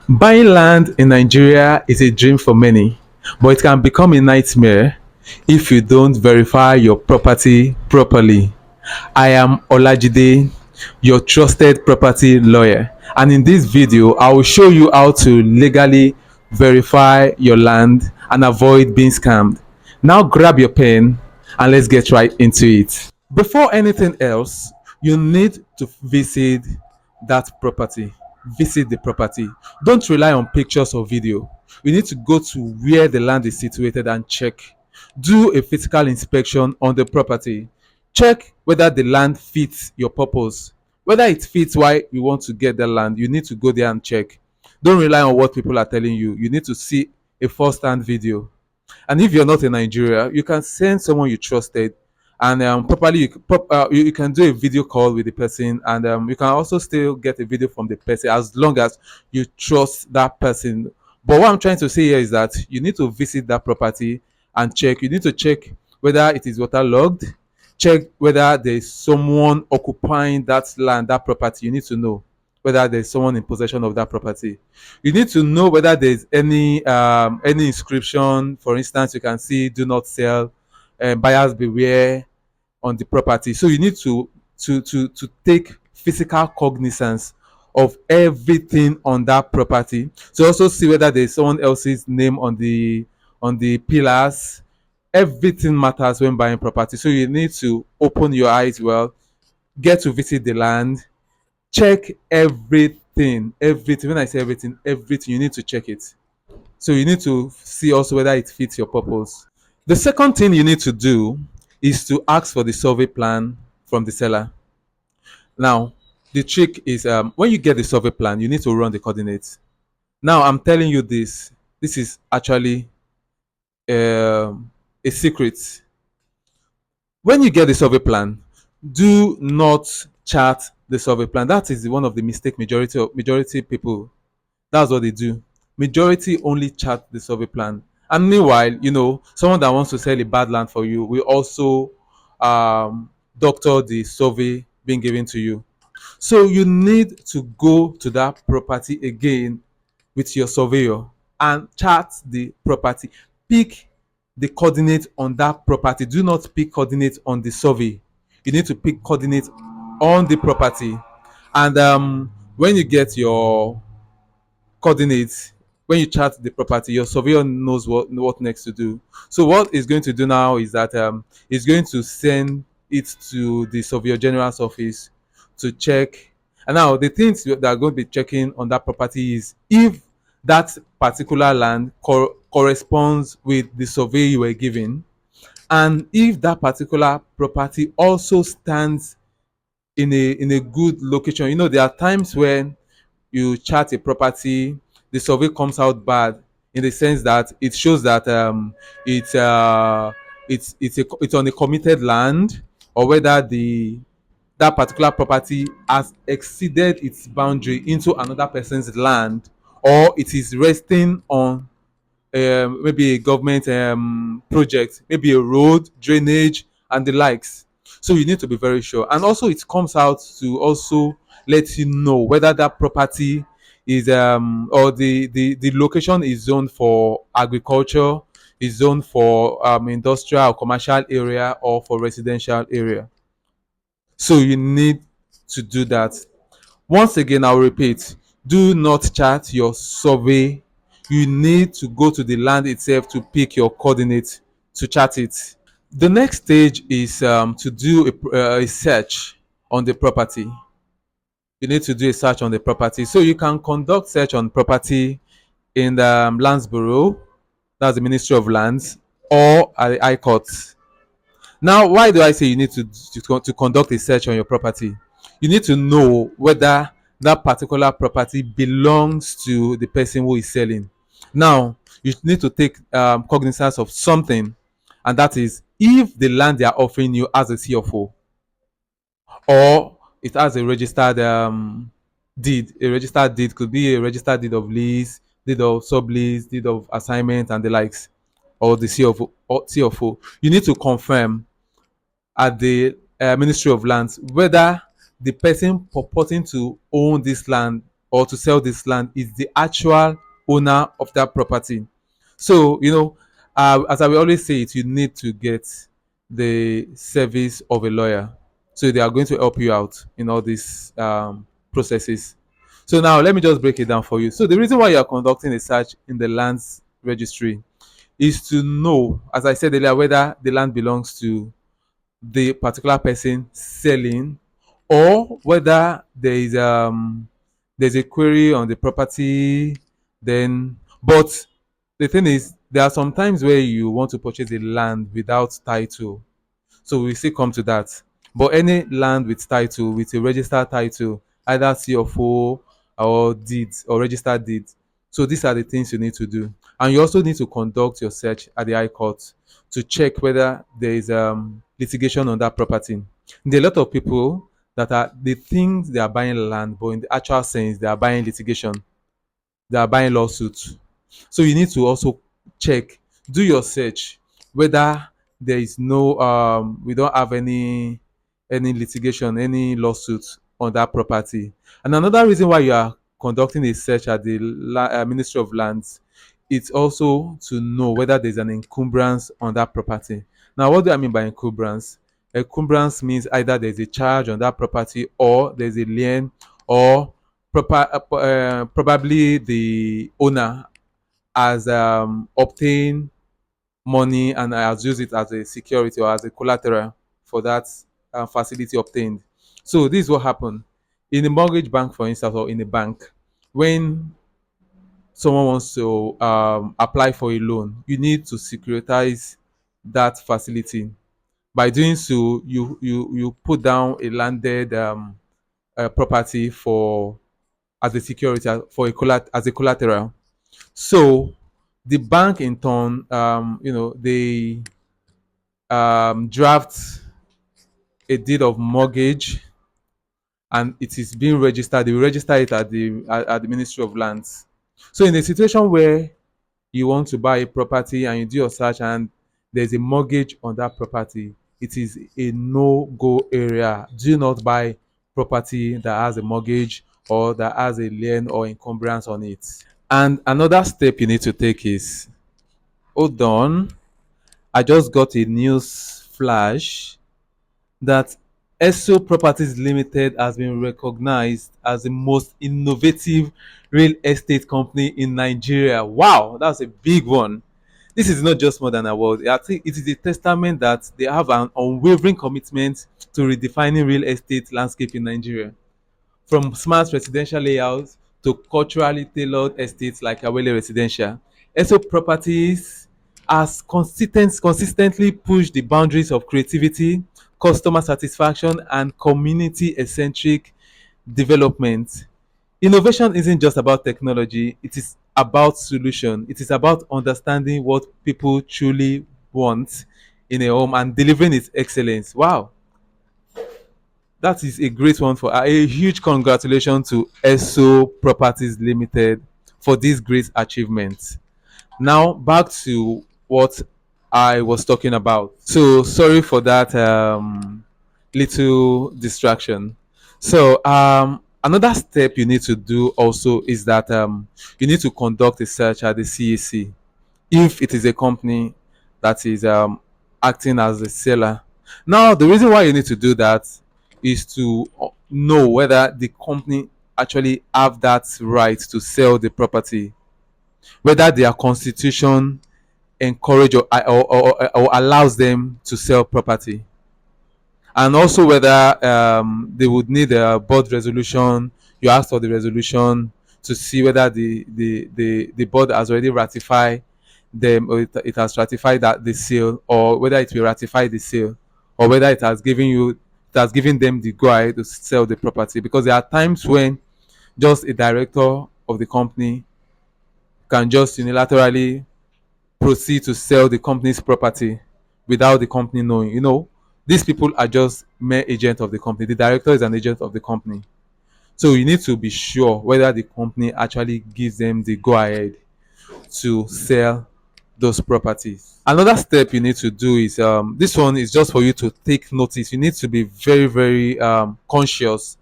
Buying land in Nigeria is a dream for many, but it can become a nightmare if you don't verify your property properly. I am Olajide, your trusted property lawyer, and in this video, I will show you how to legally verify your land and avoid being scammed. Now grab your pen and let's get right into it. Before anything else, you need to visit that property. Visit the property. Don't rely on pictures or video. You need to go to where the land is situated and check. Do a physical inspection on the property. Check whether the land fits your purpose. Whether it fits why you want to get the land, you need to go there and check. Don't rely on what people are telling you. You need to see a first-hand video. And if you're not in Nigeria, you can send someone you trusted, and properly you can do a video call with the person, and you can also still get a video from the person as long as you trust that person. But what I'm trying to say here is that you need to visit that property and check. You need to check whether it is waterlogged, check whether there is someone occupying that land, that property. You need to know whether there's someone in possession of that property. You need to know whether there's any inscription. For instance, you can see "Do not sell," "Buyers beware" on the property. So you need to take physical cognizance of everything on that property. To also see whether there's someone else's name on the pillars. Everything matters when buying property. So you need to open your eyes well, get to visit the land, check everything. When I say everything, you need to check it. So you need to see also whether it fits your purpose. The second thing you need to do is to ask for the survey plan from the seller. Now, the trick is when you get the survey plan, you need to run the coordinates. Now, I'm telling you this. This is actually a secret. When you get the survey plan, do not chart the survey plan. That is one of the mistake majority people. That's what they do. Majority only chart the survey plan. And meanwhile, someone that wants to sell a bad land for you will also doctor the survey being given to you. So you need to go to that property again with your surveyor and chart the property. Pick the coordinate on that property. Do not pick coordinate on the survey. You need to pick coordinate on the property. And when you get your coordinates, when you chart the property, your surveyor knows what next to do. So what he's going to do now is that he's going to send it to the surveyor general's office to check. And now the things that are going to be checking on that property is if that particular land corresponds with the survey you were given, and if that particular property also stands in a good location. There are times when you chart a property, the survey comes out bad in the sense that it shows that it's it's on a committed land, or whether the that particular property has exceeded its boundary into another person's land, or it is resting on maybe a government project, maybe a road, drainage, and the likes. So you need to be very sure. And also, it comes out to also let you know whether that property is or the location is zoned for agriculture, is zoned for industrial or commercial area, or for residential area. So you need to do that. Once again, I'll repeat, do not chart your survey. You need to go to the land itself to pick your coordinates to chart it. The next stage is to do a search on the property. You need to do a search on the property. So you can conduct search on property in the Lands Bureau, that's the Ministry of Lands, or at the High Court. Now, why do I say you need to conduct a search on your property? You need to know whether that particular property belongs to the person who is selling. Now, you need to take cognizance of something, and that is if the land they are offering you has a CFO, or it has a registered deed. A registered deed could be a registered deed of lease, deed of sublease, deed of assignment, and the likes, or the CFO. You need to confirm at the Ministry of Lands whether the person purporting to own this land or to sell this land is the actual owner of that property. So, as I will always say it, you need to get the service of a lawyer. So they are going to help you out in all these processes. So now let me just break it down for you. So the reason why you are conducting a search in the lands registry is to know, as I said earlier, whether the land belongs to the particular person selling, or whether there's a query on the property. Then, but the thing is, there are some times where you want to purchase a land without title, so we still come to that. But any land with title, with a registered title, either CFO or deeds or registered deeds. So these are the things you need to do. And you also need to conduct your search at the High Court to check whether there is litigation on that property. There are a lot of people that are they think they are buying land, but in the actual sense, they are buying litigation. They are buying lawsuits. So you need to also check, do your search whether there is no we don't have any litigation, any lawsuits on that property. And another reason why you are conducting a search at the Ministry of Lands, it's also to know whether there's an encumbrance on that property. Now, what do I mean by encumbrance? Encumbrance means either there's a charge on that property, or there's a lien, or probably the owner has obtained money and has used it as a security or as a collateral for that facility obtained. So this is what happened in a mortgage bank, for instance, or in a bank. When someone wants to apply for a loan, you need to securitize that facility. By doing so, you put down a landed property for as a security, for as a collateral. So the bank in turn, they draft a deed of mortgage, and it is being registered. They will register it at the Ministry of Lands. So in a situation where you want to buy a property and you do your search and there's a mortgage on that property, it is a no-go area. Do not buy property that has a mortgage or that has a lien or encumbrance on it. And another step you need to take is, hold on, I just got a news flash that ESO Properties Limited has been recognized as the most innovative real estate company in Nigeria. Wow, that's a big one. This is not just more than an award. I think it is a testament that they have an unwavering commitment to redefining real estate landscape in Nigeria. From smart residential layouts to culturally tailored estates like Awele Residential, ESO Properties has consistently pushed the boundaries of creativity, customer satisfaction, and community-centric development. Innovation isn't just about technology, it is about solution. It is about understanding what people truly want in a home and delivering its excellence. Wow, that is a great one for a huge congratulations to ESO Properties Limited for this great achievement. Now back to what I was talking about. So sorry for that little distraction. So another step you need to do also is that you need to conduct a search at the CAC if it is a company that is acting as a seller. Now, the reason why you need to do that is to know whether the company actually have that right to sell the property, whether their constitution encourage or allows them to sell property, and also whether they would need a board resolution. You ask for the resolution to see whether the board has already ratified them, or it has ratified that the sale, or whether it will ratify the sale, or whether it has given them the go ahead to sell the property. Because there are times when just a director of the company can just unilaterally proceed to sell the company's property without the company knowing. These people are just mere agent of the company. The director is an agent of the company. So you need to be sure whether the company actually gives them the go ahead to sell those properties. Another step you need to do is this one is just for you to take notice. You need to be very, very conscious.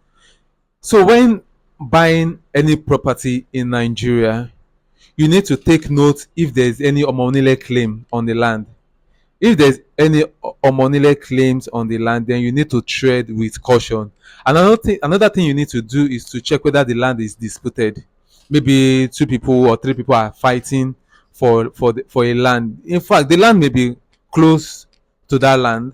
So when buying any property in Nigeria, you need to take note if there's any Omonile claim on the land. If there's any Omonile claims on the land, then you need to tread with caution. Another thing you need to do is to check whether the land is disputed. Maybe two people or three people are fighting for a land. In fact, the land may be close to that land.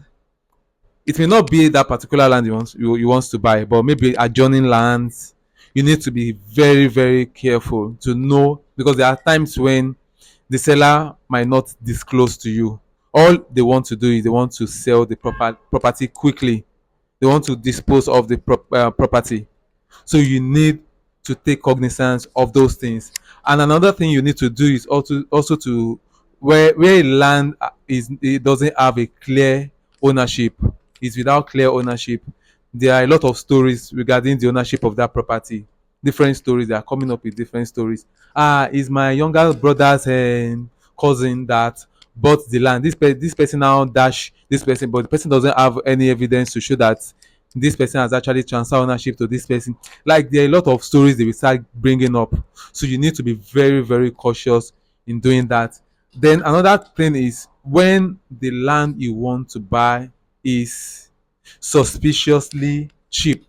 It may not be that particular land you want to buy, but maybe adjoining lands. You need to be very very careful to know, because there are times when the seller might not disclose to you. All they want to do is they want to sell the property quickly. They want to dispose of the property. So you need to take cognizance of those things. And another thing you need to do is also to, where land is, it doesn't have a clear ownership, is without clear ownership. There are a lot of stories regarding the ownership of that property. Different stories, they are coming up with different stories. Is my younger brother's cousin that bought the land. This person now dash this person, but the person doesn't have any evidence to show that this person has actually transferred ownership to this person. Like, there are a lot of stories they will start bringing up, so you need to be very very cautious in doing that. Then another thing is, when the land you want to buy is suspiciously cheap,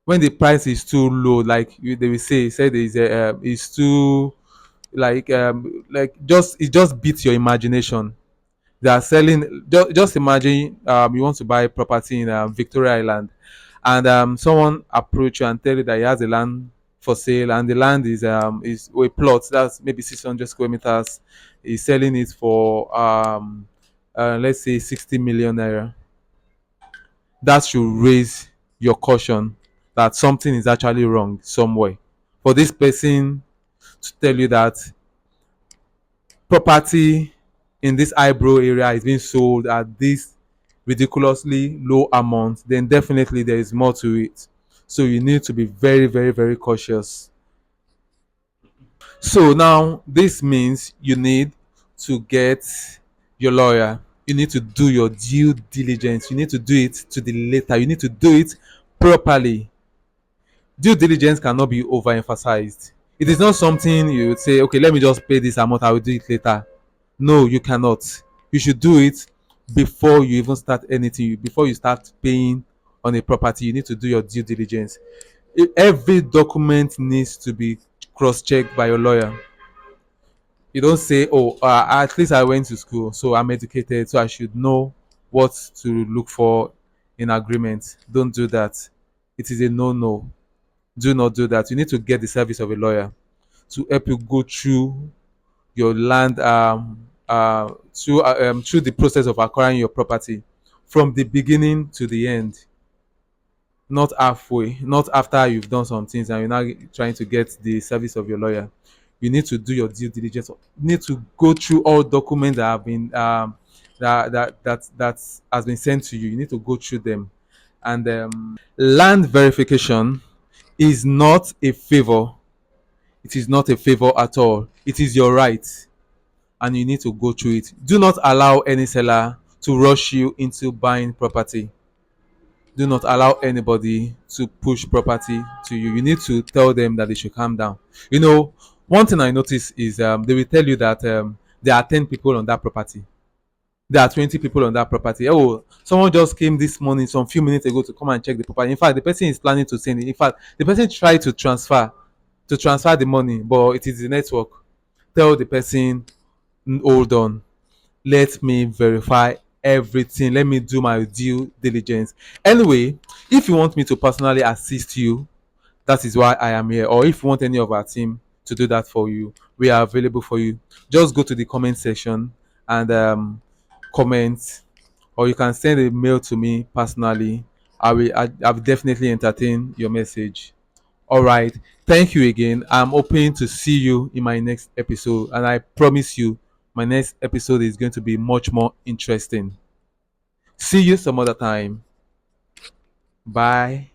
when the price is too low, like they will say there is a is too, like just it just beats your imagination. They are selling, just imagine, you want to buy property in Victoria Island, and someone approach you and tell you that he has a land for sale, and the land is a plot that's maybe 600 square meters. He's selling it for let's say 60 million naira. That should raise your caution that something is actually wrong somewhere. For this person to tell you that property in this eyebrow area is being sold at this ridiculously low amount, then definitely there is more to it. So you need to be very very very cautious. So now this means you need to get your lawyer. You need to do your due diligence. You need to do it to the letter. You need to do it properly. Due diligence cannot be overemphasized. It is not something you would say, okay, let me just pay this amount, I will do it later. No, you cannot. You should do it before you even start anything. Before you start paying on a property, you need to do your due diligence. Every document needs to be cross-checked by your lawyer. You don't say, oh, at least I went to school, so I'm educated, so I should know what to look for in agreement. Don't do that. It is a no-no. Do not do that. You need to get the service of a lawyer to help you go through your land, through the process of acquiring your property from the beginning to the end, not halfway, not after you've done some things and you're now trying to get the service of your lawyer. You need to do your due diligence. You need to go through all documents that have been that has been sent to you. You need to go through them. And land verification is not a favor. It is not a favor at all. It is your right, and you need to go through it. Do not allow any seller to rush you into buying property. Do not allow anybody to push property to you. You need to tell them that they should calm down. You know, one thing I notice is they will tell you that there are 10 people on that property. There are 20 people on that property. Oh, someone just came this morning, some few minutes ago, to come and check the property. In fact, the person is planning to send it. In fact, the person tried to transfer the money, but it is the network. Tell the person, hold on, let me verify everything, let me do my due diligence. Anyway, if you want me to personally assist you, that is why I am here. Or if you want any of our team to do that for you, we are available for you. Just go to the comment section and comment, or you can send a mail to me personally. I will definitely entertain your message. All right. Thank you again. I'm hoping to see you in my next episode. And I promise you, my next episode is going to be much more interesting. See you some other time. Bye.